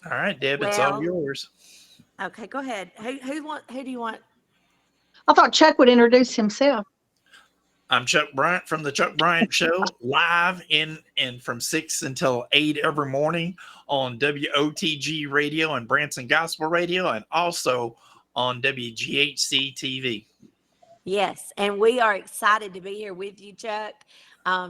All right, Deb, it's all Well, yours. okay, go ahead. Who do you want? I thought Chuck would introduce himself. I'm Chuck Bryant from the Chuck Bryant Show, live in and from 6 until 8 every morning on WOTG Radio and Branson Gospel Radio, and also on WGHC TV. Yes, and we are excited to be here with you, Chuck.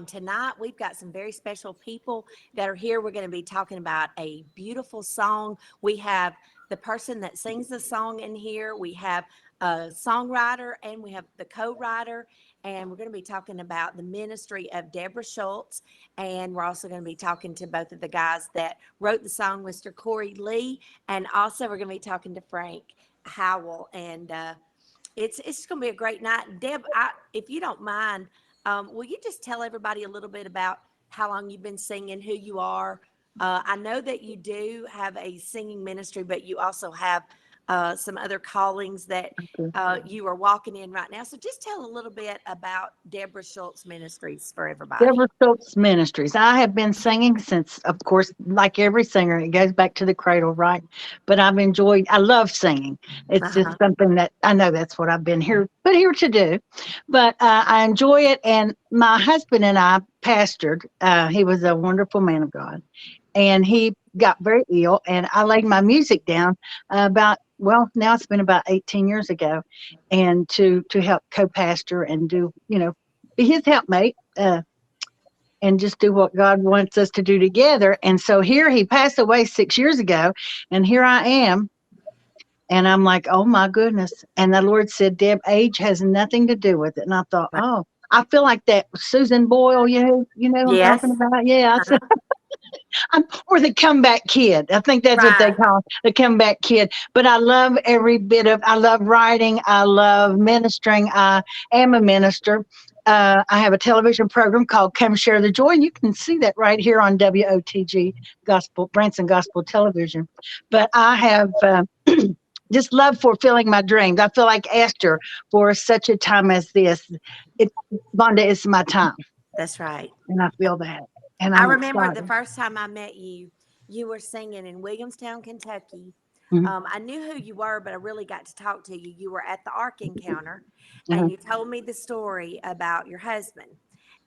Tonight, we've got some very special people that are here. We're going to be talking about a beautiful song. We have the person that sings the song in here. We have a songwriter and we have the co-writer. And we're going to be talking about the ministry of Deborah Schultz. And we're also going to be talking to both of the guys that wrote the song, Mr. Corey Lee. And also, we're going to be talking to Frank Howell. And it's going to be a great night. Deb, if you don't mind, will you just tell everybody a little bit about how long you've been singing, who you are? I know that you do have a singing ministry, but you also have some other callings that you are walking in right now. So just tell a little bit about Deborah Schultz Ministries for everybody. Deborah Schultz Ministries. I have been singing since, of course, like every singer, it goes back to the cradle, right? But I love singing. It's just Uh-huh. something that I know that's what I've been put here to do. But I enjoy it. And my husband and I pastored. He was a wonderful man of God. And he got very ill. And I laid my music down now it's been about 18 years ago. And to help co pastor and do, be his helpmate. And just do what God wants us to do together. And so here he passed away 6 years ago, and here I am. And I'm like, oh my goodness. And the Lord said, Deb, age has nothing to do with it. And I thought, oh, I feel like that Susan Boyle, who I'm talking Yes. about? Yeah. Uh-huh. Or the comeback kid. I think that's what they Right. call it, the comeback kid. But I love writing. I love ministering. I am a minister. I have a television program called Come Share the Joy. And you can see that right here on WOTG Branson Gospel Television. But I have just love fulfilling my dreams. I feel like Esther for such a time as this. It, Vonda, it's my time. That's right. And I feel that. And I I'm remember the excited. first time I met you, you were singing in Williamstown, Kentucky. Mhm. I knew who you were, but I really got to talk to you. You were at the Ark Encounter, and Mhm. you told me the story about your husband.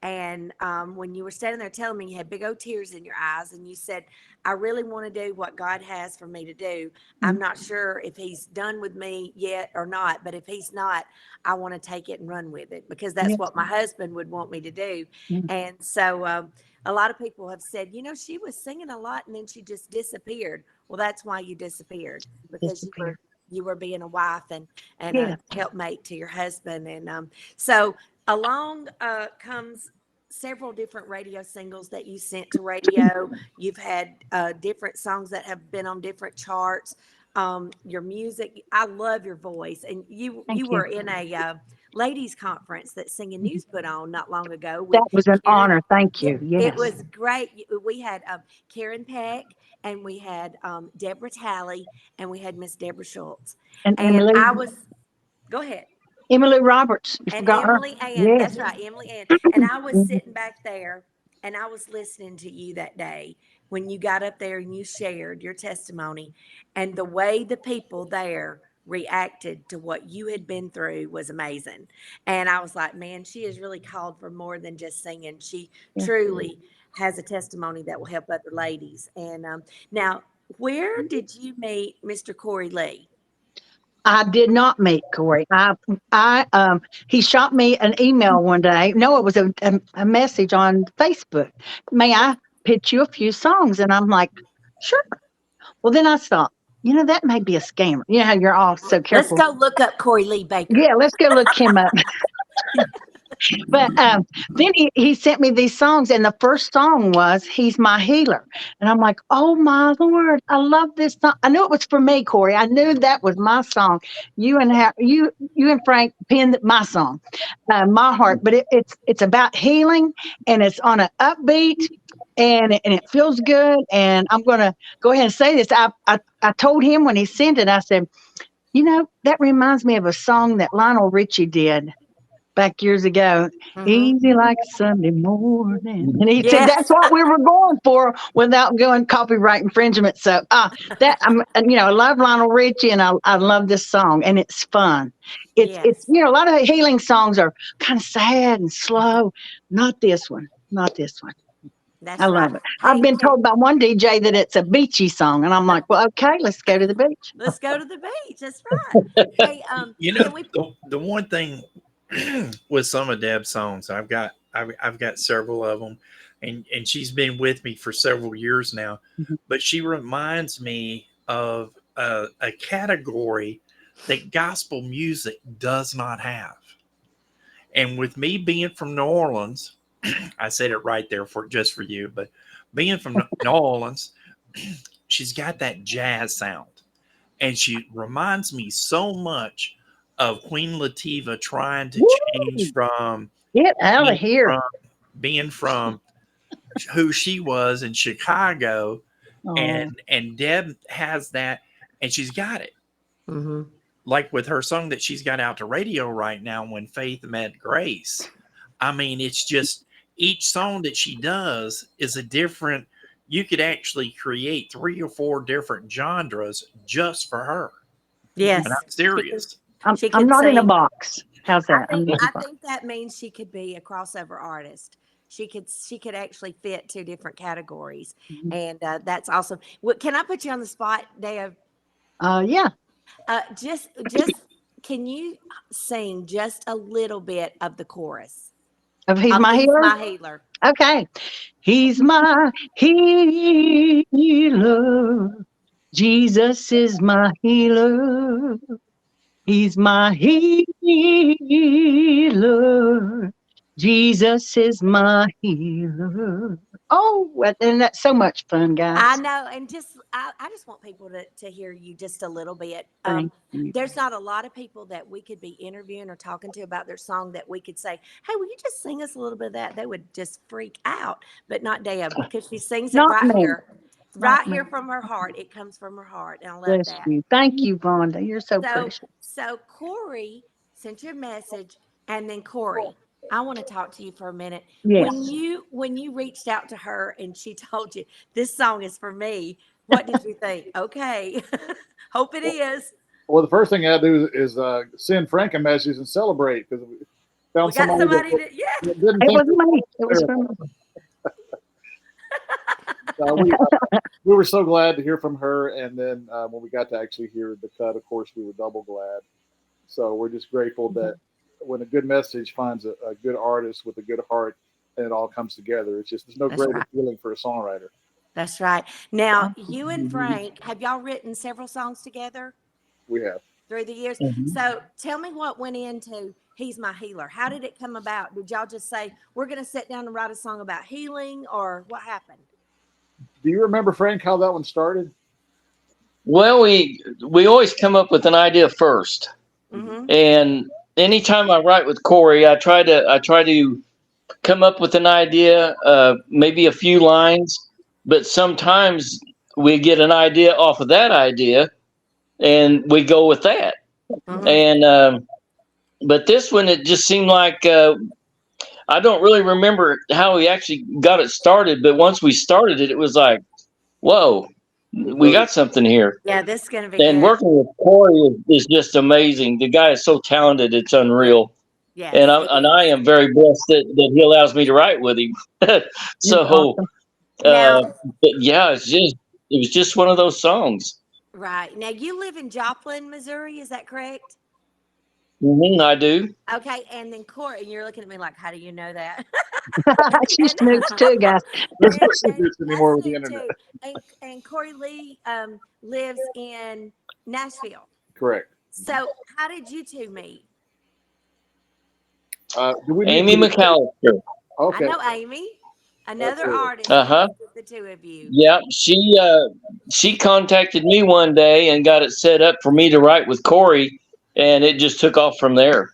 And when you were standing there telling me, you had big old tears in your eyes, and you said, I really want to do what God has for me to do. I'm Mhm. not sure if He's done with me yet or not, but if He's not, I want to take it and run with it because that's Yes. what my husband would want me to do. Mhm. And so, a lot of people have said, she was singing a lot and then she just disappeared. Well, that's why you disappeared because Disappear. you were being a wife and Yeah. a helpmate to your husband. And so along comes several different radio singles that you sent to radio. You've had different songs that have been on different charts. Your music, I love your voice, and you Thank you. were in a ladies conference that Singing Mhm. News put on not long ago with That was an Karen. honor. Thank Yeah, you. it Yes. was great. We had Karen Peck, and we had Deborah Talley, and we had Miss Deborah Schultz. And And I was, go ahead. Emily Roberts. You And forgot her? Emily Ann, Yes. that's right, Emily Ann. And I was Mhm. sitting back there and I was listening to you that day when you got up there and you shared your testimony. And the way the people there reacted to what you had been through was amazing. And I was like, man, she is really called for more than just singing. She Yeah. truly has a testimony that will help other ladies. And now, where did you meet Mr. Corey Lee? I did not meet Corey. He shot me an email one day. No, it was a message on Facebook. May I pitch you a few songs? And I'm like, sure. Well, then I thought, that may be a scammer. You know how you're all so Let's careful. go look up Corey Lee Baker. Yeah, let's go look him up. But then he sent me these songs, and the first song was "He's My Healer," and I'm like, "Oh my Lord, I love this song." I knew it was for me, Corey. I knew that was my song. You and Frank penned my song, my heart. But it's about healing, and it's on an upbeat, and it feels good. And I'm gonna go ahead and say this. I told him when he sent it, I said, that reminds me of a song that Lionel Richie did. back years ago. Mhm. Easy like Sunday morning. And he said that's Yes. what we were going for without going copyright infringement. So that I love Lionel Richie and I love this song and it's fun. It's Yes. a lot of healing songs are kind of sad and slow. Not this one. Not this one. I That's right. love it. I've Hey, been told by one DJ that it's a beachy song, and I'm like, well, okay, let's go to the beach. let's go to the beach. That's right. Hey, You know, can we? the one thing with some of Deb's songs, I've got several of them, and she's been with me for several years now, Mhm. but she reminds me of a category that gospel music does not have. And with me being from New Orleans, I said it right there for just for you, but being from New Orleans, she's got that jazz sound, and she reminds me so much of Queen Latifah trying to change Woo! from Get out of being here. from being from who she was in Chicago, Oh, and Deb has that, and she's got it. Mhm. Like with her song that she's got out to radio right now, When Faith Met Grace. I mean, it's just each song that she does is a different. You could actually create 3 or 4 different genres just for her, and Yes. I'm serious. She I'm could not in a sing. box. How's that? I'm not in I a box. think that means she could be a crossover artist. She could actually fit 2 different categories, Mhm. and that's awesome. What, can I put you on the spot, Dave? Yeah. Just can you sing just a little bit of the chorus If he's of my "He's healer, My Healer"? okay. He's my healer. Jesus is my healer. He's my healer. Jesus is my healer. Oh, and that's so much fun, I guys. know, and I just want people to hear you just a little bit. Thank you. There's not a lot of people that we could be interviewing or talking to about their song that we could say, "Hey, will you just sing us a little bit of that?" They would just freak out, but not Deb because she sings it Not me. Not right me. here from her heart. It comes from her heart, and I love Bless that. you. Thank you, Vonda. You're so So, precious. so Corey sent you a message, and then Corey, I want to talk to you for a minute. Yes. When you reached out to her and she told you this song is for me, what did you think? Okay, hope it Well, is. well, the first thing I do is send Frank a message and celebrate because we We found got somebody somebody that, yeah. that didn't It think was it me. was It was there. for me. We were so glad to hear from her, and then when we got to actually hear the cut, of course, we were double glad. So we're just grateful that when a good message finds a good artist with a good heart, and it all comes together. It's just there's no That's greater right. feeling for a songwriter. That's right. Now, you and Frank, have y'all written several songs together We have. through the years? Mhm. So tell me what went into He's My Healer. How did it come about? Did y'all just say, we're going to sit down and write a song about healing, or what happened? Do you remember, Frank, how that one started? Well, we always come up with an idea first, Mm-hmm. and anytime I write with Corey, I try to come up with an idea, maybe a few lines, but sometimes we get an idea off of that idea, and we go with that. Mm-hmm. And but this one, it just seemed like I don't really remember how we actually got it started, but once we started it, it was like, whoa, It we really, got something here. Yeah, this is going to be And good. working with Corey is just amazing. The guy is so talented; it's unreal. Yes, he And I is. am very blessed that he allows me to write with him. It's So, awesome. Now, but yeah, it was just one of those songs. right. Now, you live in Joplin, Missouri. Is that correct? I do. Okay. And then Corey, you're looking at me like, how do you know that? She and, snoops too, guys. there's no and secrets I anymore with the snoop internet. too. And Corey Lee lives in Nashville. Correct. So, how did you two meet? Do we need Amy to? McAllister. I Okay. know Amy, another Absolutely. artist Uh that huh. mixes the two of you. Yeah, she contacted me one day and got it set up for me to write with Corey, and it just took off from there.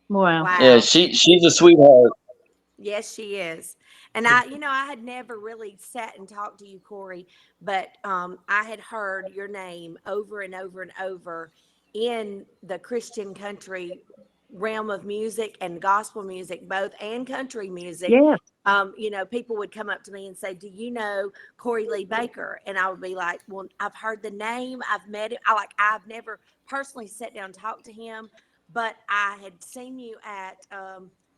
Wow. Yeah, Wow. she's a sweetheart. Yes, she is. And I had never really sat and talked to you, Corey, but I had heard your name over and over and over in the Christian country realm of music and gospel music both and country music, Yes. you know, people would come up to me and say, do you know Corey Lee Baker? And I would be like, well, I've heard the name, I've met him. I've never personally sat down and talked to him, but I had seen you at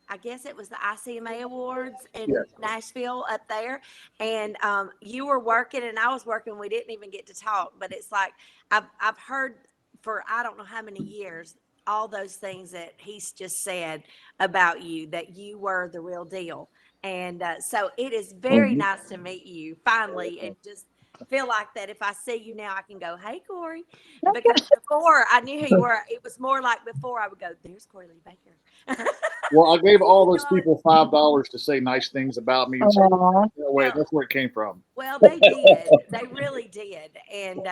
I guess it was the ICMA Awards in Yes. Nashville up there. And you were working and I was working. We didn't even get to talk, but it's like I've heard for I don't know how many years all those things that he's just said about you, that you were the real deal. And so it is very nice to meet you finally and just feel like that if I see you now, I can go, hey, Corey. Because before I knew who you were, it was more like before I would go, there's Corey Lee Baker. Well, I gave all those people $5 to say nice things about me. So Aw. that's where it came from. Well, they did. They really did. And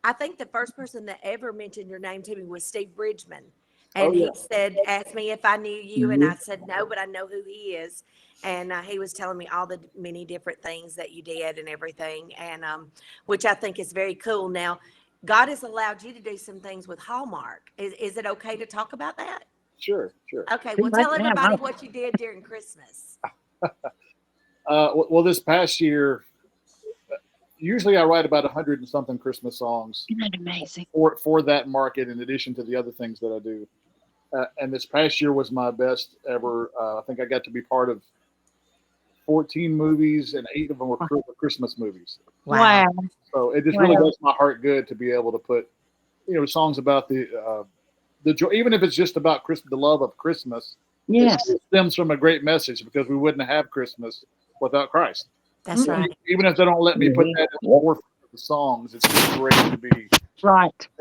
I think the first person that ever mentioned your name to me was Steve Bridgman. And Oh, yeah. he said, asked me if I knew you. And I said, no, but I know who he is. And he was telling me all the many different things that you did and everything. And which I think is very cool. Now, God has allowed you to do some things with Hallmark. Is it okay to talk about that? Sure, sure. Okay. Well, tell everybody what you did during Christmas. Well, this past year, usually I write about 100 and something Christmas songs. Isn't that amazing? For that market, in addition to the other things that I do. And this past year was my best ever. I think I got to be part of 14 movies, and 8 of them were Christmas movies. Wow. So it just really does my heart good to be able to put, songs about the joy, even if it's just about the love of Christmas. Yes. It stems from a great message, because we wouldn't have Christmas without Christ. That's right. Even if they don't let me put that in the forefront of the songs, it's just great to be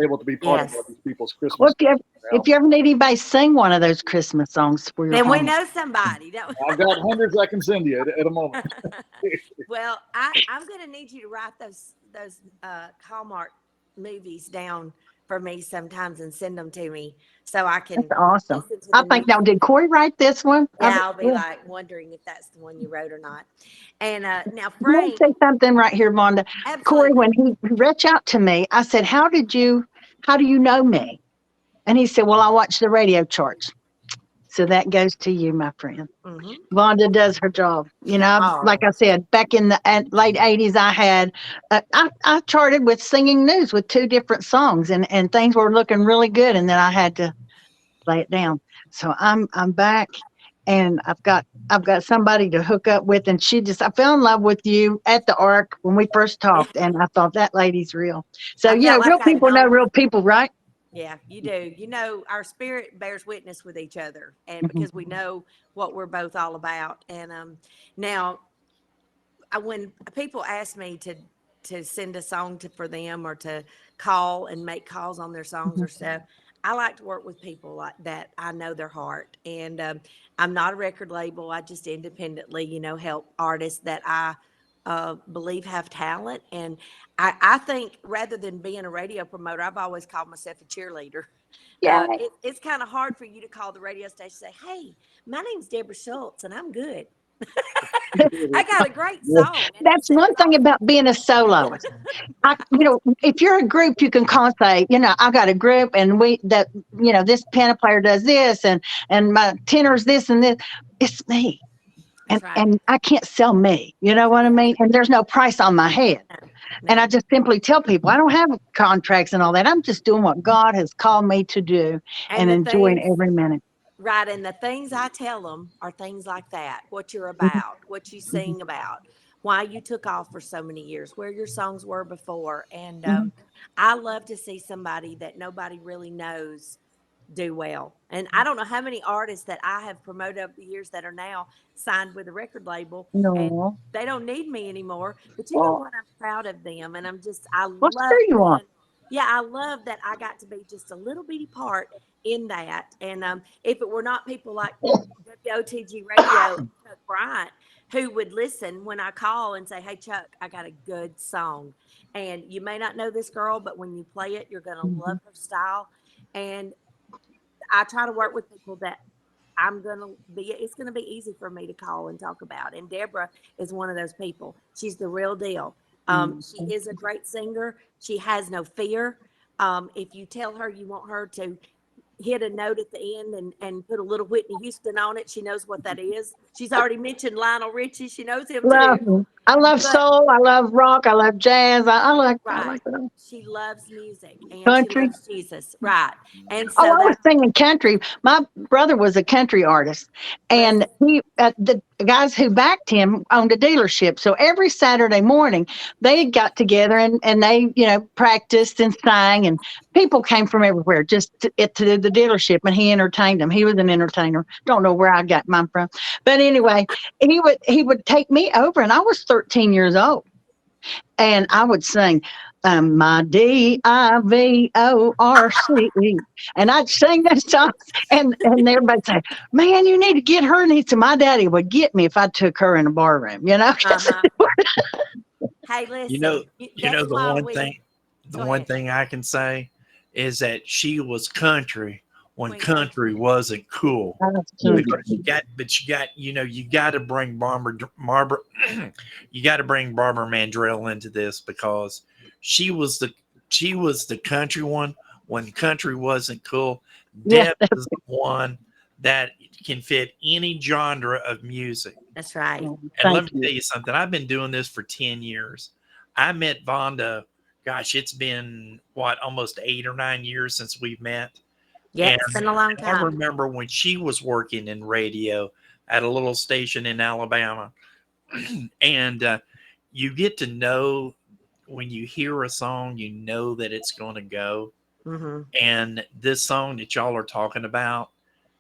able to be part of these people's Christmas. Well, if you ever need anybody to sing one of those Christmas songs for your Then we home. know somebody. I've got hundreds I can send you at a moment. Well, I'm going to need you to write those Hallmark movies down for me sometimes and send them to me so I can. That's awesome. listen to I the think new- now, did Corey write this one? Yeah, I'll be like wondering if that's the one you wrote or not. And now Let me Frank, say something right here, Vonda. Corey, absolutely. when he reached out to me, I said, how do you know me? And he said, well, I watch the radio charts. So that goes to you, my friend. Mhm. Vonda does her job. Oh. Like I said, back in the late 80s, I had, I charted with singing news with 2 different songs, and things were looking really good. And then I had to lay it down. So I'm back, and I've got somebody to hook up with. And I fell in love with you at the Ark when we first talked. And I thought, that lady's real. So, I felt like real I people know know real people, right? Yeah, you do. Our spirit bears witness with each other, and because we know what we're both all about. And now, when people ask me to send a song for them or to call and make calls on their songs or stuff, I like to work with people like that. I know their heart, and I'm not a record label. I just independently, help artists that I believe have talent. And I think rather than being a radio promoter, I've always called myself a cheerleader. Yeah. It's kind of hard for you to call the radio station and say, hey, my name's Deborah Schultz and I'm good. I got a great song. And That's one thing about being a soloist. If you're a group, you can call and say, I got a group, and this piano player does this, and my tenor's this and this. It's me. That's right. And I can't sell me. You know what I mean? And there's no price on my head. No. And I just simply tell people, I don't have contracts and all that. I'm just doing what God has called me to do and enjoying every minute. Right. And the things I tell them are things like that, what you're about, what you sing about, why you took off for so many years, where your songs were before. And I love to see somebody that nobody really knows do well. And I don't know how many artists that I have promoted over the years that are now signed with a record label. And No. they don't need me anymore. But you know what? I'm proud of them. And I Well, love sure you are. Yeah, I love that I got to be just a little bitty part in that. And if it were not people like WOTG Radio and Chuck Bryant who would listen when I call and say, hey, Chuck, I got a good song. And you may not know this girl, but when you play it, you're going to love her style. And I try to work with people that it's going to be easy for me to call and talk about. And Deborah is one of those people. She's the real deal. She is a great singer. She has no fear. If you tell her you want her to hit a note at the end and put a little Whitney Houston on it. She knows what that is. She's already mentioned Lionel Richie. She knows him Love too. him. I love But soul. I love rock. I love jazz. I right, like it all. she loves music and she Country. loves Jesus. Right, and Oh, so I was that singing country. My brother was a country artist, was and the guys who backed him owned a dealership. So every Saturday morning, they got together and they, practiced and sang, and people came from everywhere just to the dealership, and he entertained them. He was an entertainer. Don't know where I got mine from, but anyway, he would take me over, and I was 13 years old, and I would sing. My DIVORC. And I'd sing those songs, and everybody'd say, "Man, you need to get her." And he said, "My daddy would get me if I took her in a bar room." uh-huh. Hey, You know, listen, you know that's the why one we thing, the go one ahead. thing I can say is that she was country when Queen country wasn't cool. That's Yeah. country. You got to bring Barbara, you got to bring Barbara Mandrell into this because she was the country one when country wasn't cool. Yes, Deb is the one that can fit any genre of music. That's right. And let thank me you. tell you something. I've been doing this for 10 years. I met Vonda, gosh, it's been what, almost 8 or 9 years since we've met. Yeah, And it's been a long I time. remember when she was working in radio at a little station in Alabama. And you get to know when you hear a song, you know that it's going to go. Hmm. And this song that y'all are talking about,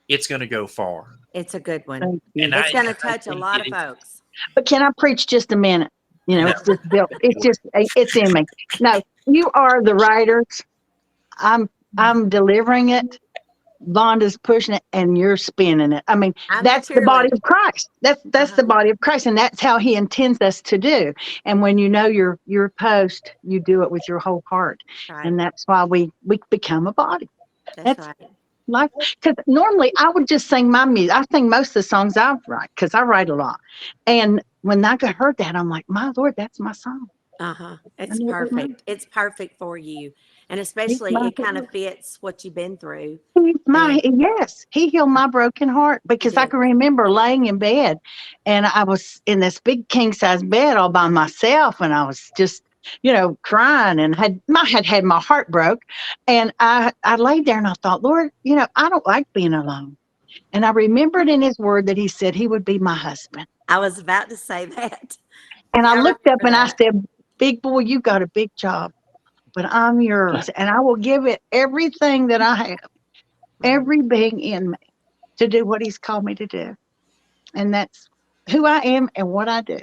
it's going to go far. It's a good one. Thank you. And It's going to I touch a think lot it of is. folks. But can I preach just a minute? No. It's just built. It's in me. No, you are the writers. I'm delivering it. Vonda's pushing it, and you're spinning it. I mean, I'm that's the the body cheerleader. of Christ. That's the body of Christ, and that's how He intends us to do. And when you know your post, you do it with your whole heart, Right. and that's why we become a body. That's That's right. like, because normally I would just sing my music. I sing most of the songs I write because I write a lot. And when I heard that, I'm like, my Lord, that's my song. Uh-huh. I It's never know. perfect. It's perfect for you. And He's especially my it kind of fits what you've been through. He's my And yes. He healed my broken heart he because I did. can remember laying in bed, and I was in this big king size bed all by myself, and I was just crying and had my heart broke, and I laid there and I thought, Lord, I don't like being alone. And I remembered in His Word that He said He would be my husband. I was about to say that. And I I looked up remember and I that. said, "Big boy, you got a big job, but I'm yours, and I will give it everything that I have, Mhm. every being in me, to do what He's called me to do." And that's who I am and what I do.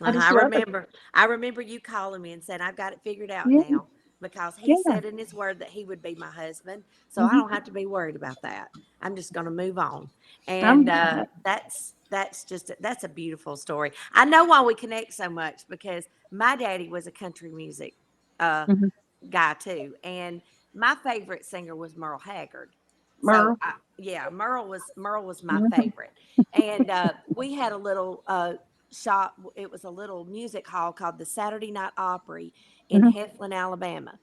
I Uh-huh. just love it. I remember you calling me and saying, I've got it figured out Yeah, now because he yeah. said in his word that he would be my husband. So I Mhm. don't have to be worried about that. I'm just going to move on. And I'm that's a beautiful story. I know why we connect so much because my daddy was a country music uh, mhm. guy too. And my favorite singer was Merle Haggard. So Merle. yeah, Merle was my Mhm, favorite. And we had a little shop. It was a little music hall called the Saturday Night Opry in mhm, Heflin, Alabama.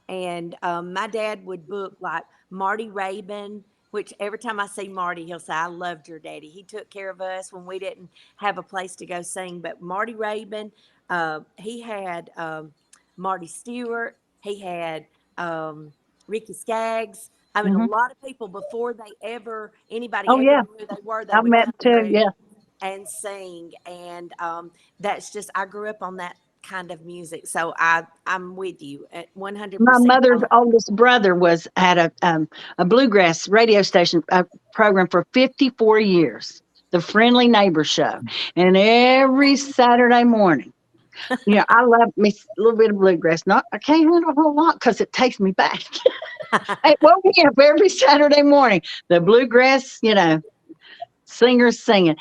And my dad would book like Marty Rabin, which every time I see Marty, he'll say, I loved your daddy. He took care of us when we didn't have a place to go sing. But Marty Rabin, he had Marty Stewart, he had Ricky Skaggs. I mean, a mhm. lot of people before anybody Oh ever yeah, knew who they were, they I've would met come too. through Yeah, and sing. And that's just, I grew up on that kind of music. So I'm with you at my 100%. mother's oldest brother had a bluegrass radio station program for 54 years, the Friendly Neighbor Show, and every Saturday morning. I love me a little bit of bluegrass. Not, I can't handle a whole lot because it takes me back. It woke me up every Saturday morning. The bluegrass, singers singing,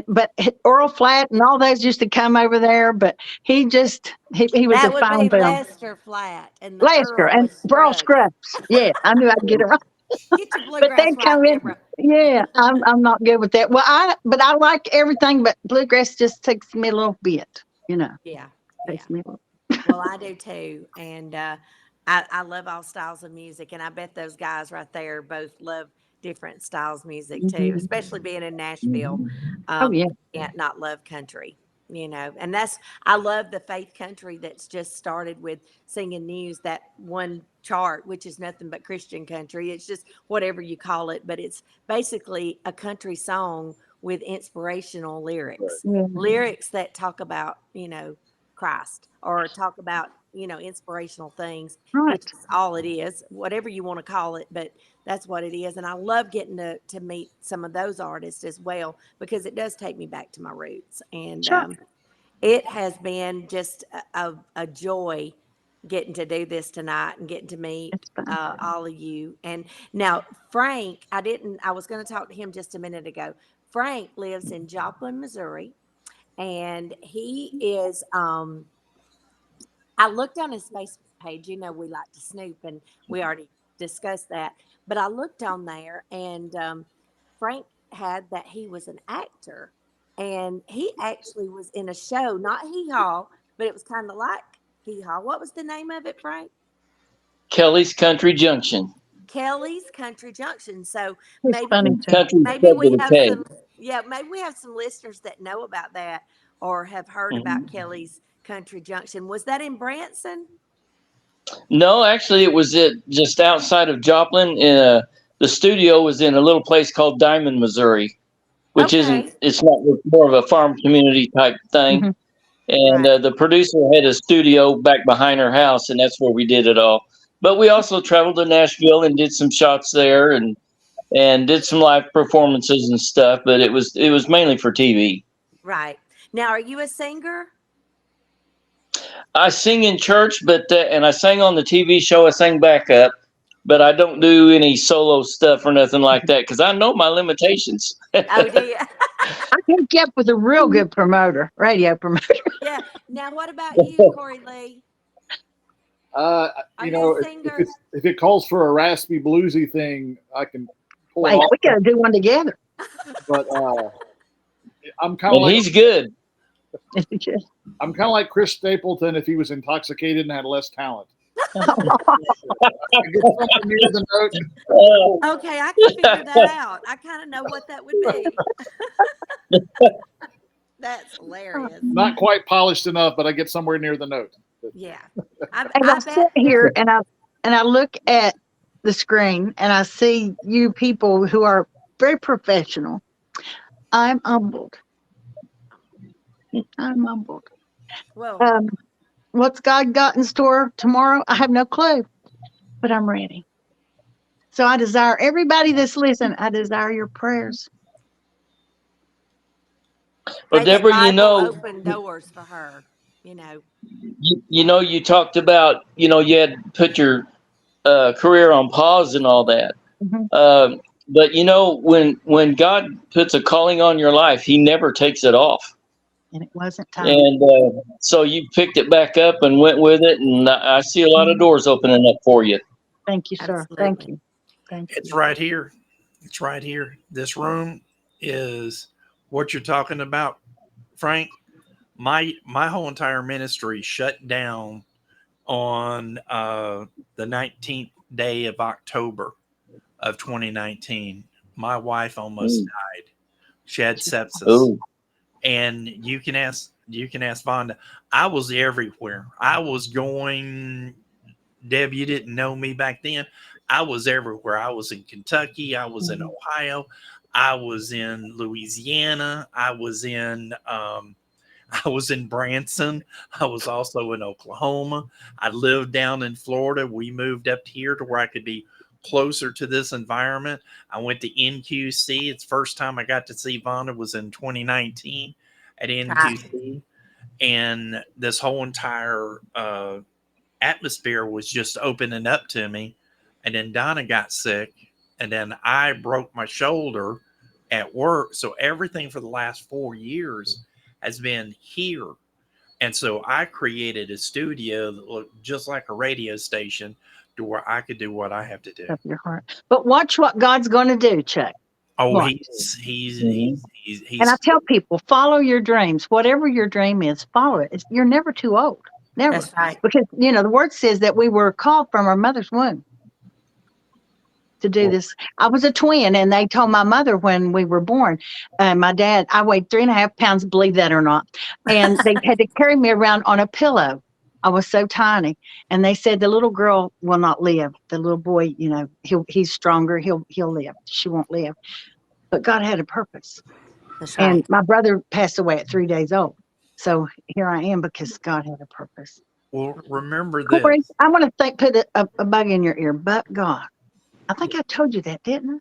but Earl Flatt and all those used to come over there. But he was a That would fine be film. Lester Flat, and the Lasker Earl and was Burl Scruggs. Scruggs. Yeah, I knew I'd get it right. Get your But they bluegrass right, come in. Deborah. Yeah, I'm not good with that. Well, I like everything, but bluegrass just takes me a little bit. Yeah, yeah. Takes me a little. Well, I do too. And I love all styles of music, and I bet those guys right there both love different styles of music too, especially being in Nashville. Oh yeah, You can't not love country, and I love the faith country that's just started with Singing News, that one chart, which is nothing but Christian country. It's just whatever you call it, but it's basically a country song with inspirational lyrics, yeah. lyrics that talk about, Christ, or talk about, inspirational things, which Right. is all it is, whatever you want to call it, but that's what it is. And I love getting to meet some of those artists as well, because it does take me back to my roots. And Sure. it has been just a joy getting to do this tonight and getting to meet It's fine. all of you. And now, Frank, I was going to talk to him just a minute ago. Frank lives in Joplin, Missouri, and he is, I looked on his Facebook page. We like to snoop, and we already discussed that. But I looked on there, and Frank had that he was an actor, and he actually was in a show, not Hee Haw, but it was kind of like Hee Haw. What was the name of it, Frank? Kelly's Country Junction. Kelly's Country Junction. So It's maybe funny too. Country maybe spelled we with a have K. some, yeah, maybe we have some listeners that know about that or have heard about Kelly's Country Junction. Was that in Branson? No, actually, it was just outside of Joplin. The studio was in a little place called Diamond, Missouri, which Okay. it's not, it's more of a farm community type thing. Mhm. And Right. the producer had a studio back behind her house, and that's where we did it all. But we also traveled to Nashville and did some shots there, and did some live performances and stuff. But it was mainly for TV. Right. Now, are you a singer? I sing in church, and I sang on the TV show. I sang backup, but I don't do any solo stuff or nothing like that because I know my limitations. Oh, do you? I hooked you up with a real good promoter, radio promoter. Yeah. Now, what about you, Corey Lee? Are You you know, a if, singer? if it calls for a raspy bluesy thing, I can pull it Wait, off. we gotta do one together. But I'm kind of And like he's good. Chris Stapleton if he was intoxicated and had less talent. I get somewhere near the note. Okay, I can figure that out. I kind of know what that would be. That's hilarious. Not quite polished enough, but I get somewhere near the note. Yeah. And I I sit here and I look at the screen and I see you people who are very professional. I'm humbled. I'm humbled. Well, What's God got in store tomorrow? I have no clue, but I'm ready. So I desire everybody that's listening, I desire your prayers. Well, maybe Deborah, God will open doors for her. you talked about, you had put your career on pause and all that. Mhm. But when God puts a calling on your life, He never takes it off. And it wasn't time. And so you picked it back up and went with it, and I see a lot of doors opening up for you. Thank you, sir. Absolutely. Thank you. Thank It's you. right here. It's right here. This room is what you're talking about, Frank. My whole entire ministry shut down on the 19th day of October of 2019. My wife almost died. She had sepsis. Ooh. And you can ask Vonda. I was everywhere. I was going. Deb, you didn't know me back then. I was everywhere. I was in Kentucky. I was in Ohio. I was in Louisiana. I was in Branson. I was also in Oklahoma. I lived down in Florida. We moved up here to where I could be closer to this environment. I went to NQC. It's the first time I got to see Vonda was in 2019 at NQC. And this whole entire atmosphere was just opening up to me. And then Donna got sick. And then I broke my shoulder at work. So everything for the last 4 years has been here. And so I created a studio that looked just like a radio station to where I could do what I have to do. Of your heart. But watch what God's going to do, Chuck. Oh, Watch. he's And I tell people, follow your dreams. Whatever your dream is, follow it. You're never too old. Never. That's right. Because, the word says that we were called from our mother's womb to do this. I was a twin, and they told my mother when we were born, my dad, I weighed 3.5 pounds, believe that or not. And they had to carry me around on a pillow. I was so tiny. And they said the little girl will not live. The little boy, he's stronger. He'll live. She won't live. But God had a purpose. That's right. And my brother passed away at 3 days old. So here I am because God had a purpose. Well, remember Corey, this. I want to put a bug in your ear, but God. I think I told you that, didn't I?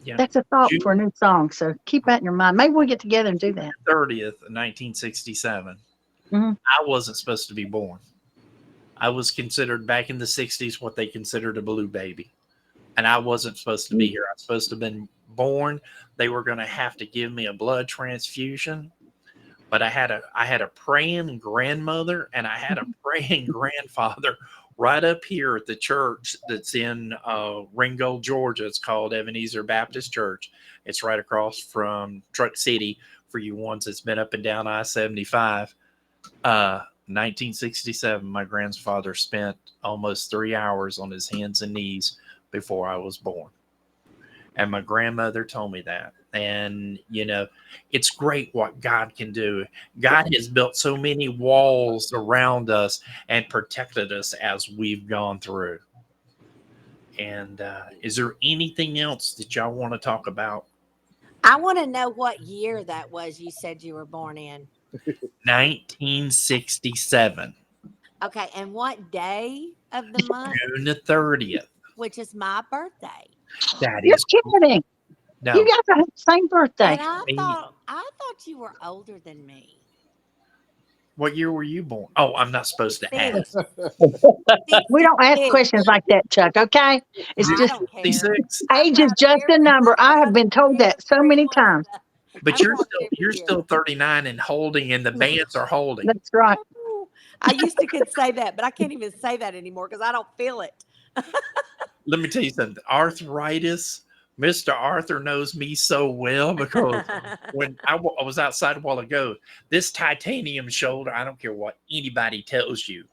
Yeah. That's a thought for a June new song. So keep that in your mind. Maybe we'll get together and do that. 30th, 1967. Mhm. I wasn't supposed to be born. I was considered back in the 60s what they considered a blue baby. And I wasn't supposed to be here. I was supposed to have been born. They were going to have to give me a blood transfusion. But I had a praying grandmother and I had a praying grandfather right up here at the church that's in Ringgold, Georgia. It's called Ebenezer Baptist Church. It's right across from Truck City for you ones that's been up and down I-75. 1967, my grandfather spent almost 3 hours on his hands and knees before I was born. And my grandmother told me that. And, it's great what God can do. God has built so many walls around us and protected us as we've gone through. And is there anything else that y'all want to talk about? I want to know what year that was you said you were born in. 1967. Okay. And what day of the month, June the 30th. which is my birthday. That You're is kidding. no. You guys have the same birthday. And I Me- thought you were older than me. What year were you born? Oh, I'm not supposed to ask. We don't ask 66. questions like that, Chuck, okay? It's I just don't care. 66. age is just a number. I have been told that so many times. But I'm watching every you're year. still 39 and holding, and the bands are holding. That's right. Ooh, I used to could say that, but I can't even say that anymore because I don't feel it. Let me tell you something. Arthritis. Mr. Arthur knows me so well because when I was outside a while ago, this titanium shoulder, I don't care what anybody tells you,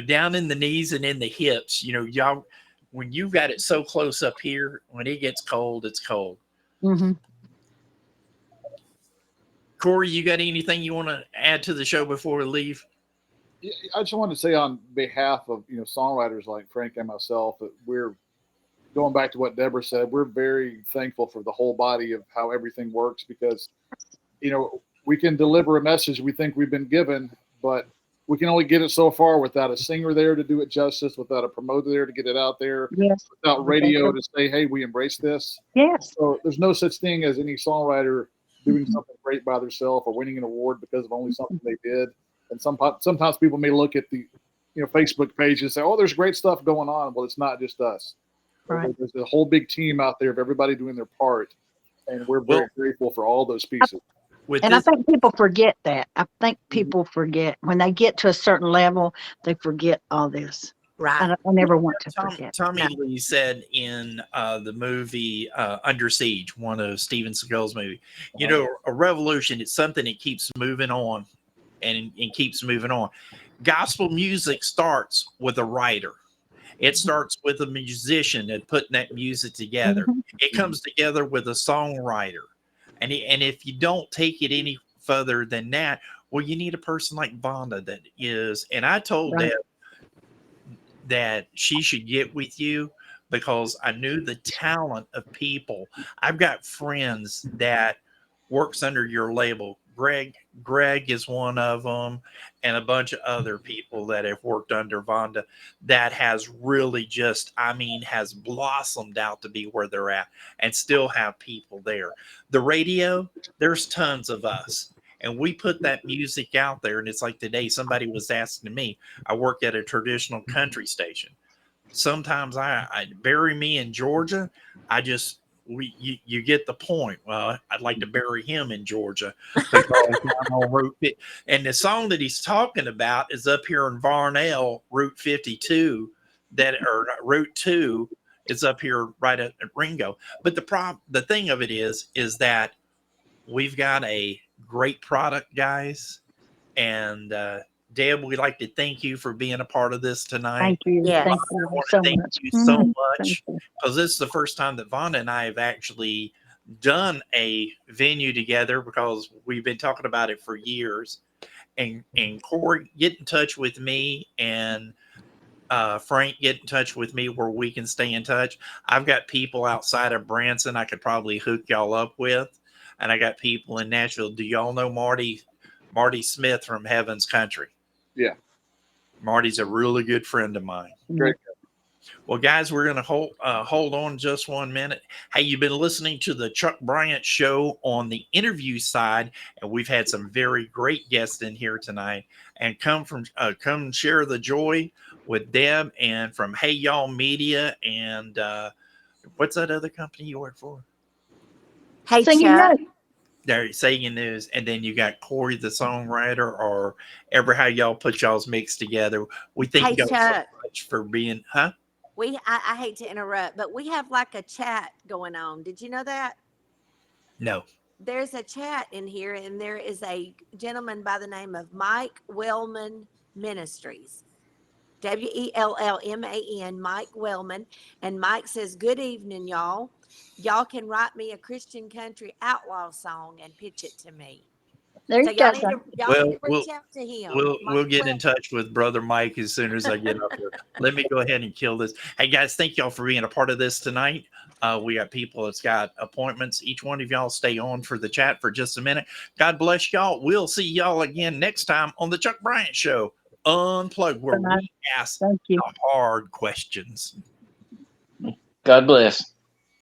down in the knees and in the hips, y'all, when you got it so close up here, when it gets cold, it's cold. Hmm. Corey, you got anything you want to add to the show before we leave? Yeah, I just wanted to say on behalf of songwriters like Frank and myself that we're going back to what Deborah said. We're very thankful for the whole body of how everything works because we can deliver a message we think we've been given, but we can only get it so far without a singer there to do it justice, without a promoter there to get it out there, Yes. without radio to say, hey, we embrace this. Yes. So there's no such thing as any songwriter doing something great by themselves or winning an award because of only something they did. And sometimes people may look at the Facebook page and say, oh, there's great stuff going on. Well, it's not just us. Right. There's a whole big team out there of everybody doing their part. And we're very grateful for all those pieces. I think people forget that. I think people forget when they get to a certain level, they forget all this. Right. I never want to forget. Tommy Lee said in the movie Under Siege, one of Steven Seagal's movie, a revolution, it's something that keeps moving on and keeps moving on. Gospel music starts with a writer. It starts with a musician and putting that music together. Mhm. It comes together with a songwriter. And if you don't take it any further than that, well, you need a person like Vonda that is. And I told Right. Deb that she should get with you because I knew the talent of people. I've got friends that works under your label. Greg is one of them, and a bunch of other people that have worked under Vonda that has really has blossomed out to be where they're at and still have people there. The radio, there's tons of us. And we put that music out there. And it's like today, somebody was asking me, I work at a traditional country station. Sometimes I bury me in Georgia. You get the point. Well, I'd like to bury him in Georgia because I'm on Route 50. And the song that he's talking about is up here in Varnell, Route 52, or Route 2 is up here right at Ringo. But the thing of it is that we've got a great product, guys. And Deb, we'd like to thank you for being a part of this tonight. Thank you. Yes. Thank I you want to so thank much. you so Thank much you. because this is the first time that Vonda and I have actually done a venue together, because we've been talking about it for years. And Corey, get in touch with me, and Frank, get in touch with me where we can stay in touch. I've got people outside of Branson I could probably hook y'all up with, and I got people in Nashville. Do y'all know Marty Smith from Heaven's Country? Yeah. Marty's a really good friend of mine. Great. Well, guys, we're going to hold on just 1 minute. Hey, you've been listening to the Chuck Bryant Show on the interview side, and we've had some very great guests in here tonight. And come share the joy with Deb, and from Hey Y'all Media, and what's that other company you work for? Hey, Singing Chuck. note. There, Saying News, and then you got Corey, the songwriter, or ever how y'all put y'all's mix together. We thank Hey, y'all so Chuck. much for being, I hate to interrupt, but we have like a chat going on. Did you know that? No. There's a chat in here, and there is a gentleman by the name of Mike Wellman Ministries. Wellman, Mike Wellman. And Mike says, "Good evening, y'all. Y'all can write me a Christian country outlaw song and pitch it to me." There So you go. y'all need to reach out to him. We'll Mike get in Wellman. touch with Brother Mike as soon as I get up here. Let me go ahead and kill this. Hey guys, thank y'all for being a part of this tonight. We got people that's got appointments. Each one of y'all stay on for the chat for just a minute. God bless y'all. We'll see y'all again next time on the Chuck Bryant Show Unplugged, where we ask Thank you. the hard questions. God bless.